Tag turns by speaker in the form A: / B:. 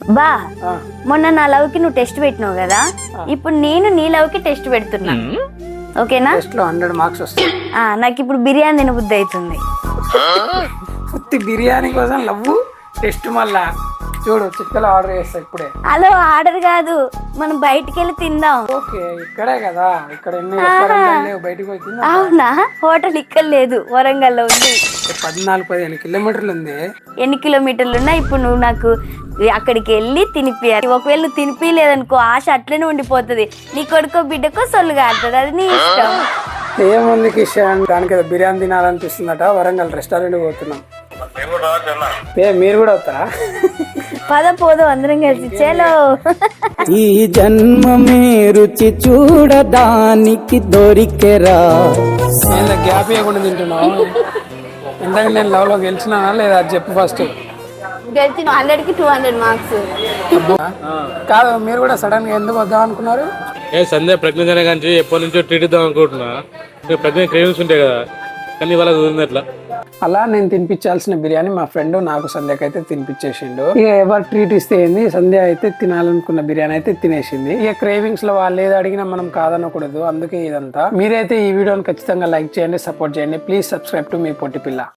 A: బా మొన్న నా లవ్ కి నువ్వు టెస్ట్ పెట్టినావు కదా, ఇప్పుడు నేను నీ లవ్ కి టెస్ట్ పెడుతున్నా. ఓకేనా?
B: టెస్ట్ లో 100 మార్క్స్ వస్తాయి.
A: నాకు ఇప్పుడు బిర్యానీ తినబుద్ధి అవుతుంది.
B: ఉత్తి బిర్యానీ కోసం లవ్ టెస్ట్ మళ్ళా చూడు చిక్కలు ఆర్డర్ చేస్తా ఇప్పుడే.
A: హలో, ఆర్డర్ కాదు, మనం బయటికి వెళ్ళి తిందాం.
B: ఓకే, ఇక్కడే కదా, ఇక్కడ ఎన్ని రెస్టారెంట్లు లేవు, బయటకు పోయి తిందాం.
A: అవునా? హోటల్ ఇక్కడ లేదు, వరంగల్లో ఉంది.
B: 14-15 కిలోమీటర్లు ఉంది.
A: ఎన్ని కిలోమీటర్లు ఉన్నా ఇప్పుడు నువ్వు నాకు అక్కడికి వెళ్ళి తినిపియాలి. ఒకవేళ నువ్వు తినిపించలేదనుకో ఆశ అట్లనే ఉండిపోతుంది. నీ కొడుకో బిడ్డకో సొల్లుగా ఆడుతుంది, అది నీ ఇష్టం.
B: ఏముంది కిషన్, దానికి ఏదో బిర్యానీ తినాలనిపిస్తుందట, వరంగల్ రెస్టారెంట్ పోతున్నాం. మీరు కూడా వస్తారా?
A: పద పోదాం అందరం కలిసి. చలో.
B: ఈ జన్మమే రుచి చూడడానికి దొరికెరా. నేను గ్యాప్ ఇవ్వకుండా తింటున్నావు. ఇందాక నేను లవ్ లో గెలిచినా లేదా అది చెప్పు ఫస్ట్.
A: గెలిచిన 100కి 200 మార్క్స్.
B: కాదు, మీరు కూడా సడన్ గా ఎందుకు వద్దాం అనుకున్నారు?
C: సంధ్య ప్రెగ్నెంట్ అనే కానీ ఎప్పటి నుంచో ట్రీట్ ఇద్దాం అనుకుంటున్నా. ప్రెగ్నెంట్ క్రేవింగ్స్ ఉంటాయి కదా, కానీ వాళ్ళ ఉంది అట్లా.
B: అలా నేను తినిపించాల్సిన బిర్యానీ మా ఫ్రెండ్ నాకు సంధ్యకి అయితే తినిపించేసిండు. ఇక ఎవరు ట్రీట్ ఇస్తే ఏంది, సంధ్య అయితే తినాలనుకున్న బిర్యానీ అయితే తినేసింది. ఇక క్రేవింగ్స్ లో వాళ్ళు ఏది అడిగినా మనం కాదనకూడదు, అందుకే ఇదంతా. మీరైతే ఈ వీడియోని ఖచ్చితంగా లైక్ చేయండి, సపోర్ట్ చేయండి. ప్లీజ్ సబ్స్క్రైబ్ టు మీ పొట్టి పిల్ల.